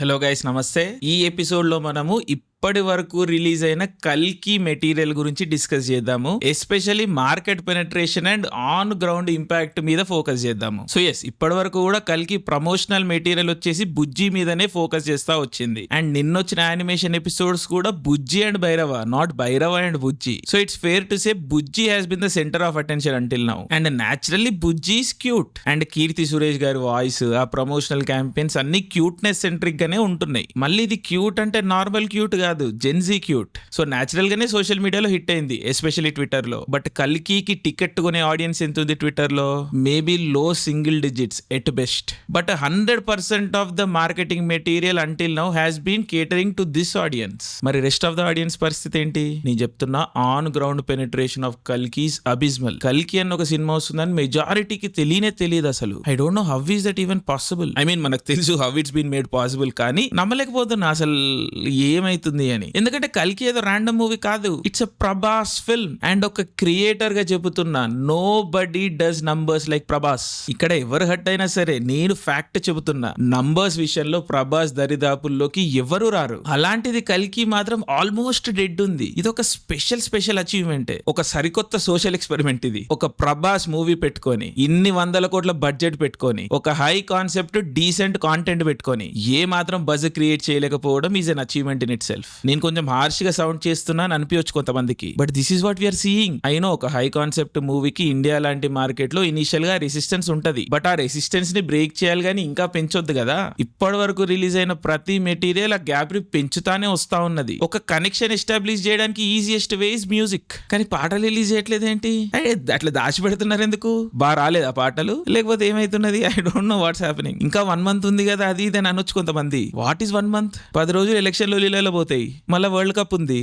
Hello guys, నమస్తే. ఈ episode లో మనము ఇప్పటి వరకు రిలీజ్ అయిన కల్కి మెటీరియల్ గురించి డిస్కస్ చేద్దాము. Especially market penetration and on ground impact మీద ఫోకస్ చేద్దాము. సో ఎస్, ఇప్పటి వరకు కూడా కల్కి ప్రమోషనల్ మెటీరియల్ వచ్చేసి బుజ్జి మీదనే ఫోకస్ చేస్తా వచ్చింది. అండ్ నిన్నొచ్చిన యానిమేషన్ ఎపిసోడ్స్ కూడా Bujji and Bhairava, not Bhairava and Bujji. So it's fair to say Bujji has been the centre of attention until now. And naturally Bujji is cute. And Keerthy Suresh గారి వాయిస్, ఆ ప్రమోషనల్ క్యాంపెయిన్స్ అన్ని క్యూట్నెస్ సెంట్రిక్ గానే ఉంటున్నాయి. మళ్ళీ ఇది క్యూట్ అంటే నార్మల్ క్యూట్ కాదు, జెన్జీ క్యూట్. సో న్యాచురల్ గానే సోషల్ మీడియాలో హిట్ అయింది, ఎస్పెషల్లీ ట్విట్టర్ లో. బట్ కల్కి టికెట్ కొనే ఆడియన్స్ ఎంత ఉంది ట్విట్టర్ లో? Maybe low single digits at best. But 100% of the marketing material until now has been catering to this audience. మరి రెస్ట్ ఆఫ్ ద ఆడియన్స్ పరిస్థితి ఏంటి? నేను చెప్తున్నా, on ground penetration of Kalki's abysmal. కల్కి అన్న ఒక సినిమా వస్తుందని మెజారిటీకి తెలియదు అసలు. I don't know how is that even possible. I mean, మనకు తెలుసు how it's been made possible, కానీ నమ్మలేకపోతున్నా అసలు ఏమైతుంది అని. ఎందుకంటే కల్కి ఏదో ర్యాండమ్ మూవీ కాదు, it's a Prabhas film. And ఒక క్రియేటర్ గా చెబుతున్నా, nobody does numbers like Prabhas. ఇక్కడ ఎవరు హట్ అయినా సరే, నేను ఫ్యాక్ట్ చెబుతున్నా, నంబర్స్ విషయంలో ప్రభాస్ దరిదాపుల్లోకి ఎవరు రారు. అలాంటిది కల్కి మాత్రం ఆల్మోస్ట్ డెడ్ ఉంది. ఇది ఒక స్పెషల్ అచీవ్మెంట్, ఒక సరికొత్త సోషల్ ఎక్స్పెరిమెంట్. ఇది ఒక ప్రభాస్ మూవీ పెట్టుకొని, ఇన్ని 100 కోట్ల బడ్జెట్ పెట్టుకొని, ఒక హై కాన్సెప్ట్ డీసెంట్ కాంటెంట్ పెట్టుకొని ఏ మాత్రం బజ్ క్రియేట్ చేయలేకపోవడం is an achievement in itself. నేను కొంచెం హార్ష్ గా సౌండ్ చేస్తున్నాను అనిపించవచ్చు కొంతమందికి, but this is what we are seeing. అయినో ఒక హై కాన్సెప్ట్ మూవీకి ఇండియా లాంటి మార్కెట్ లో ఇనిషియల్ గా రెసిస్టెన్స్ ఉంటది, బట్ ఆ రెసిస్టెన్స్ ని బ్రేక్ చేయాలి కానీ ఇంకా పెంచొద్దు కదా. ఇప్పటి వరకు రిలీజ్ అయిన ప్రతి మెటీరియల్ ఆ గ్యాప్ ని పెంచుతానే వస్తా ఉన్నది. ఒక కనెక్షన్ ఎస్టాబ్లిష్ చేయడానికి ఈజియెస్ట్ వే ఇస్ మ్యూజిక్. కానీ పాటలు రిలీజ్ చేయట్లేదు ఏంటి? అట్లా దాచిపెడుతున్నారు ఎందుకు? రాలేదు ఆ పాటలు, లేకపోతే ఏమైతున్నది? I don't know what's happening. ఇంకా 1 month ఉంది కదా, అది ఇది అని అనొచ్చు కొంతమంది. What is 1 month? 10 రోజులు ఎలక్షన్ లో లీలలో పోతాయి, మళ్ళీ వరల్డ్ కప్ ఉంది.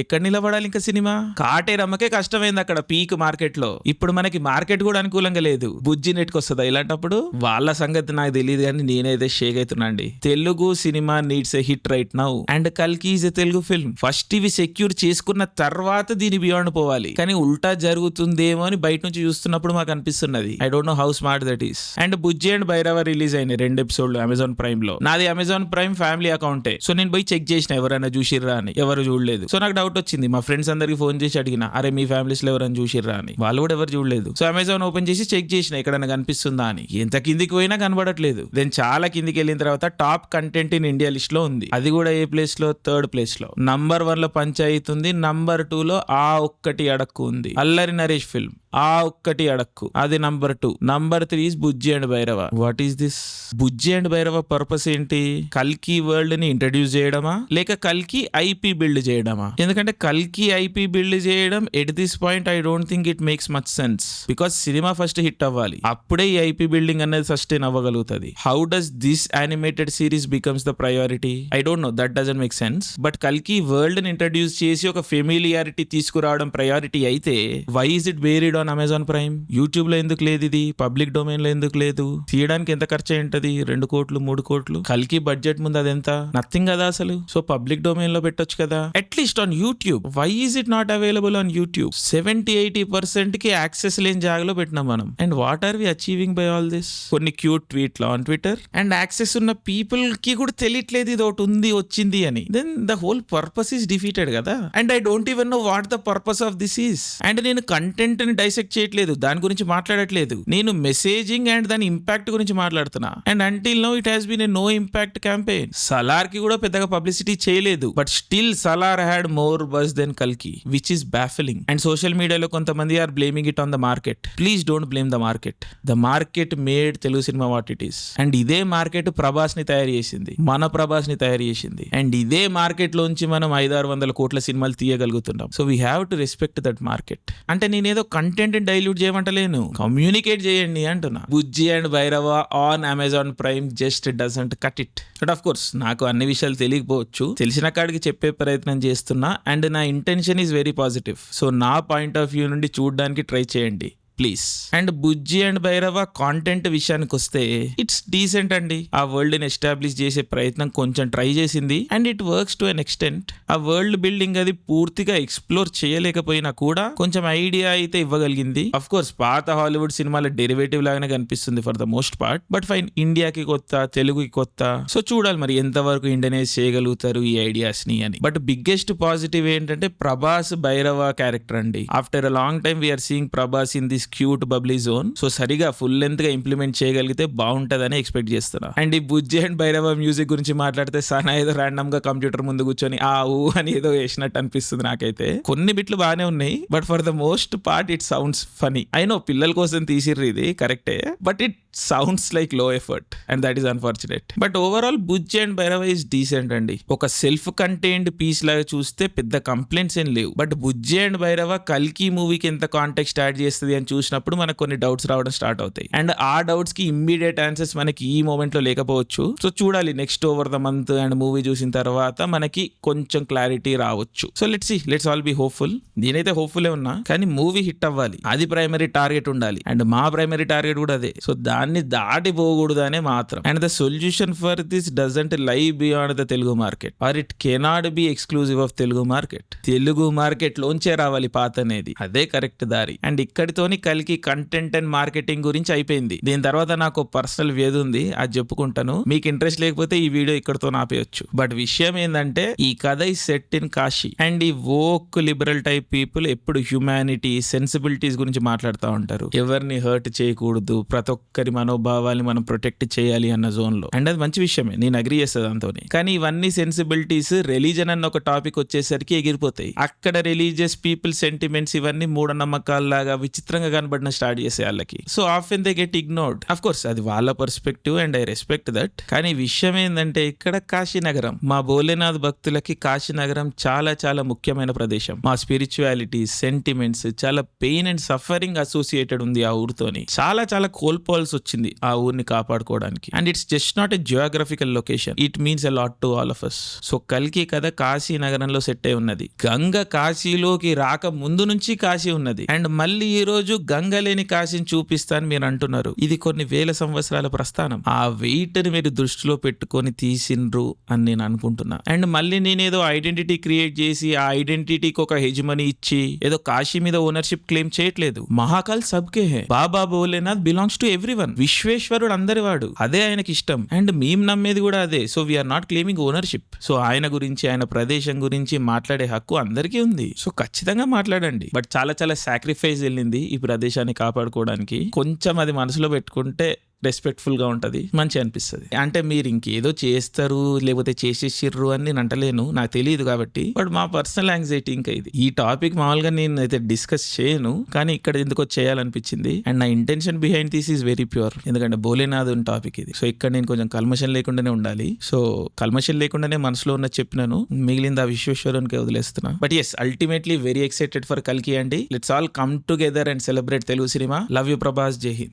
ఎక్కడ నిలబడాలి ఇంకా సినిమా? కాటే రమ్మకే కష్టమైంది అక్కడ పీక్ మార్కెట్ లో. ఇప్పుడు మనకి మార్కెట్ కూడా అనుకూలంగా లేదు. బుజ్జి నెట్కి వస్తుందా ఇలాంటప్పుడు? వాళ్ళ సంగతి నాకు తెలియదు, కానీ నేనైతే షేక్ అవుతున్నాండి. Telugu cinema needs a hit right now, and కల్కి is a Telugu film. First ఇవి సెక్యూర్ చేసుకున్న తర్వాత దీని బియాండ్ పోవాలి. కానీ ఉల్టా జరుగుతుందేమో అని బయట నుంచి చూస్తున్నప్పుడు మాకు అనిపిస్తున్నది. I don't know how smart that is. And Bujji and Bhairava release అయినాయి 2 ఎపిసోడ్లు అమెజాన్ ప్రైమ్ లో. నాది అమెజాన్ ప్రైమ్ ఫ్యామిలీ అకౌంటే. సో నేను పోయి చెక్ చేసిన ఎవరైనా చూసిర్రా అని. ఎవరు చూడలేదు. సో నాకు డౌట్ వచ్చింది. మా ఫ్రెండ్స్ అందరికి ఫోన్ చేసి అడిగిన, అరే మీ ఫ్యామిలీస్ లో ఎవరైనా చూసిర్రా అని. వాళ్ళు కూడా ఎవరు చూడలేదు. సో అమెజాన్ ఓపెన్ చేసి చెక్ చేసిన ఎక్కడైనా కనిపిస్తుందా అని. ఎంత కిందికి పోయినా కనబడట్లేదు. దెన్ చాలా కిందికి వెళ్ళిన తర్వాత top content in India list లో ఉంది. అది కూడా ఏ ప్లేస్ లో? 3rd ప్లేస్ లో. నంబర్ 1 లో పంచాయతీ ఉంది. నంబర్ 2 లో ఆ ఒక్కటి అడక్కు ఉంది, అల్లరి నరేష్ ఫిల్మ్. ఆ ఒక్కటి అడక్కు, అది number 2. Number 3 is Bujji and Bhairava. What is this? Bujji and Bhairava purpose ఏంటి? కల్కి వరల్డ్ ని ఇంట్రడ్యూస్ చేయడమా, లేక కల్కి ఐపీ బిల్డ్ చేయడమా? ఎందుకంటే కల్కి ఐపీ బిల్డ్ చేయడం at this point I don't think it makes much sense. Because cinema first hit అవ్వాలి, అప్పుడే ఈ ఐపీ బిల్డింగ్ అనేది సస్టైన్ అవ్వగలుగుతుంది. How does this animated series becomes the priority? I don't know, that doesn't make sense. But కల్కి world ని introduce చేసి ఒక familiarity తీసుకురావడం ప్రయారిటీ అయితే, why is it buried on Amazon Prime? YouTube లో ఎందుకు లేదు? ఇది పబ్లిక్ డొమైన్ లో ఎందుకు లేదు? తీయడానికి ఎంత ఖర్చు అయింటది? 2 కోట్లు 3 కోట్లు. కల్కి బడ్జెట్ ముందు అదెంత? నథింగ్ కదా అసలు. సో పబ్లిక్ డొమైన్ లో పెట్టొచ్చు కదా, at least on YouTube. Why is it not available on YouTube? 70-80% కి యాక్సెస్ లేని జాగాలో పెట్టినాం మనం. And what are we achieving by all this? కొన్ని క్యూట్ ట్వీట్లు ఆన్ ట్విట్టర్, అండ్ యాక్సెస్ ఉన్న పీపుల్ కి కూడా తెలియట్లేదు ఇది ఒకటి ఉంది, వచ్చింది అని. Then the whole purpose is defeated కదా. And I don't even know what the purpose of this is. And నేను కంటెంట్ ని డైసెక్ట్ చేయట్లేదు, దాని గురించి మాట్లాడట్లేదు. నేను మెసేజింగ్ అండ్ దాని ఇంపాక్ట్ గురించి మాట్లాడుతున్నా. And until now it has been a no impact campaign. Salaar కి కూడా పెద్దగా పబ్లిసిటీ చేయలేదు, but still Salaar had more buzz than కల్కి, which is baffling. And social మీడియాలో కొంతమంది are blaming it on the market. Please don't blame the market. The market made Telugu cinema what it is. And ఇదే market Prabhas ని తయారు చేసింది, మన ప్రభాస్ ని తయారు చేసింది. అండ్ ఇదే మార్కెట్ లోంచి మనం 500-600 కోట్ల సినిమాలు తీయగలుగుతున్నాం. So we have to respect that market. అంటే నేనేదో కంటెంట్ డైల్యూట్ చేయమంటలేను, కమ్యూనికేట్ చేయండి అంటున్నా. Bujji and Bhairava on Amazon Prime just doesn't cut it. But of course నాకు అన్ని విషయాలు తెలియకపోవచ్చు, తెలిసిన కాడికి చెప్పే ప్రయత్నం చేస్తున్నా. అండ్ నా intention is very positive. So నా పాయింట్ ఆఫ్ వ్యూ నుండి చూడడానికి ట్రై చేయండి. Please. And Bujji and Bhairava content విషయానికి వస్తే ఇట్స్ డీసెంట్ అండి. ఆ వరల్డ్ ని ఎస్టాబ్లిష్ చేసే ప్రయత్నం కొంచెం ట్రై చేసింది and it works to an extent. ఆ వరల్డ్ బిల్డింగ్ అది పూర్తిగా ఎక్స్ప్లోర్ చేయలేకపోయినా కూడా కొంచెం ఐడియా అయితే ఇవ్వగలిగింది. అఫ్ కోర్స్ పాత హాలీవుడ్ సినిమాల డెరివేటివ్ లాగానే కనిపిస్తుంది for the most part. But fine, ఇండియాకి కొత్త, తెలుగుకి కొత్త. సో చూడాలి మరి ఎంతవరకు ఇండియనైజ్ చేయగలుగుతారు ఈ ఐడియాస్ ని అని. బట్ బిగ్గెస్ట్ పాజిటివ్ ఏంటంటే ప్రభాస్ భైరవ క్యారెక్టర్ అండి. After a long time we're seeing Prabhas in this cute bubbly zone. So సరిగా ఫుల్ లెంత్ గా ఇంప్లిమెంట్ చేయగలిగితే బాగుంటదని ఎక్స్పెక్ట్ చేస్తున్నా. అండ్ ఈ బుజ్జి అండ్ భైరవ మ్యూజిక్ గురించి మాట్లాడితే సనా ఏదో ర్యాండమ్ గా కంప్యూటర్ ముందు కూర్చొని ఆ ఊ అని ఏదో వేసినట్టు అనిపిస్తుంది నాకైతే. కొన్ని బిట్లు బాగానే ఉన్నాయి but for the most part it sounds funny. I know పిల్లల కోసం తీసిర్రు ఇది కరెక్టే, but it sounds like low effort and that is unfortunate. But overall Bujji and Bhairava is decent అండి. ఒక సెల్ఫ్ కంటైన్డ్ పీస్ లాగా చూస్తే పెద్ద కంప్లైంట్స్ ఏం లేవు. బట్ బుజ్జి అండ్ భైరవ కల్కి మూవీకి ఎంత కాంటెక్స్ట్ యాడ్ చేస్తుంది అని చూసినప్పుడు మనకు కొన్ని డౌట్స్ రావడం స్టార్ట్ అవుతాయి. అండ్ ఆ డౌట్స్ కి ఇమ్మీడియట్ ఆన్సర్స్ మనకి ఈ మూమెంట్ లో లేకపోవచ్చు. సో చూడాలి next over the month and movie చూసిన తర్వాత మనకి కొంచెం క్లారిటీ రావచ్చు. So let's all be hopeful. నేనైతే హోప్ఫుల్ ఉన్నా, కానీ మూవీ హిట్ అవ్వాలి, అది ప్రైమరీ టార్గెట్ ఉండాలి. అండ్ మా ప్రైమరీ టార్గెట్ కూడా అదే. సో దాన్ని దాటిపోకూడదు అనే మాత్రం. And the solution for this doesn't lie beyond the Telugu market or it cannot be exclusive of Telugu market. Telugu market లోంచే రావాలి పాత అనేది, అదే కరెక్ట్ దారి. అండ్ ఇక్కడితోని కలికి కంటెంట్ అండ్ మార్కెటింగ్ గురించి అయిపోయింది. దీని తర్వాత నాకు పర్సనల్ వ్యధి ఉంది, అది చెప్పుకుంటాను. మీకు ఇంట్రెస్ట్ లేకపోతే ఈ వీడియో ఇక్కడతో ఆపేయచ్చు. బట్ విషయం ఏంటంటే ఈ కథ ఈ సెట్ ఇన్ కాశీ అండ్ ఈ వోక్ లిబరల్ టైప్ పీపుల్ ఎప్పుడు హ్యుమానిటీ, సెన్సిబిలిటీస్ గురించి మాట్లాడుతూ ఉంటారు. ఎవరిని హర్ట్ చేయకూడదు, ప్రతి ఒక్కరి మనోభావాల్ని మనం ప్రొటెక్ట్ చేయాలి అన్న జోన్ లో. అండ్ అది మంచి విషయమే, నేను అగ్రీ చేస్తాను దాంతో. కానీ ఇవన్నీ సెన్సిబిలిటీస్ రిలీజన్ అన్న ఒక టాపిక్ వచ్చేసరికి ఎగిరిపోతాయి. అక్కడ రిలీజియస్ పీపుల్ సెంటిమెంట్స్ ఇవన్నీ మూఢనమ్మకాల్లాగా విచిత్రంగా కనబడిన స్టార్ట్ చేసే వాళ్ళకి. So often they get ignored. Of course అది వాళ్ళ perspective and I respect that. కానీ విషయం ఏంటంటే ఇక్కడ కాశీనగరం, మా భోలేనాథ్ భక్తులకి కాశీనగరం చాలా చాలా ముఖ్యమైన ప్రదేశం. మా స్పిరిచువాలిటీ, సెంటిమెంట్స్, చాలా పెయిన్ అండ్ సఫరింగ్ అసోసియేటెడ్ ఉంది ఆ ఊరితోని. చాలా చాలా కోల్పోవాల్సి వచ్చింది ఆ ఊరిని కాపాడుకోవడానికి. And it's just not a geographical location, it means a lot to all of us. So కల్కి కథ కాశీ నగరంలో సెట్ అయి ఉన్నది. గంగ కాశీలోకి రాక ముందు నుంచి కాశీ ఉన్నది. అండ్ మళ్ళీ ఈ రోజు గంగ లేని కాశీని చూపిస్తాను మీరు అంటున్నారు. ఇది కొన్ని వేల సంవత్సరాల ప్రస్థానం. ఆ వెయిట్ ని మీరు దృష్టిలో పెట్టుకొని తీసిండ్రు అని నేను అనుకుంటున్నా. అండ్ మళ్ళీ నేనేదో ఐడెంటిటీ క్రియేట్ చేసి ఆ ఐడెంటిటీకి ఒక హెజిమనీ ఇచ్చి ఏదో కాశీ మీద ఓనర్షిప్ క్లెయిమ్ చేయట్లేదు. మహాకాల్ సబ్కే హే, బాబా భోలేనాథ్ బిలాంగ్స్ టు ఎవ్రీవన్. విశ్వేశ్వరుడు అందరి వాడు, అదే ఆయనకి ఇష్టం. అండ్ మేము నమ్మేది కూడా అదే. So we're not claiming ownership. So ఆయన గురించి, ఆయన ప్రదేశం గురించి మాట్లాడే హక్కు అందరికీ ఉంది. సో ఖచ్చితంగా మాట్లాడండి. బట్ చాలా చాలా సాక్రిఫైస్ వెళ్ళింది ఈ ప్రదేశాన్ని కాపాడుకోవడానికి. కొంచెం అది మనసులో పెట్టుకుంటే రెస్పెక్ట్ఫుల్ గా ఉంటది, మంచి అనిపిస్తుంది. అంటే మీరు ఇంకేదో చేస్తారు లేకపోతే చేసేసిర్రు అని నేను అంటలేను, నాకు తెలియదు కాబట్టి. బట్ మా పర్సనల్ యాంగ్జైటీ ఇంకా ఇది. ఈ టాపిక్ మామూలుగా నేను అయితే డిస్కస్ చేయను, కానీ ఇక్కడ ఎందుకో చేయాలనిపించింది. అండ్ నా intention behind this is very pure. ఎందుకంటే భోలేనాథ్ టాపిక్ ఇది. సో ఇక్కడ నేను కొంచెం కల్మషం లేకుండానే ఉండాలి. సో కల్మషం లేకుండానే మనసులో ఉన్న చెప్పినాను, మిగిలింది ఆ విశ్వేశ్వరునికి వదిలేస్తున్నా. But yes, ultimately very excited for కల్కి అండి. Let's all come together and celebrate Telugu cinema. Love you Prabhas, Jai Hind.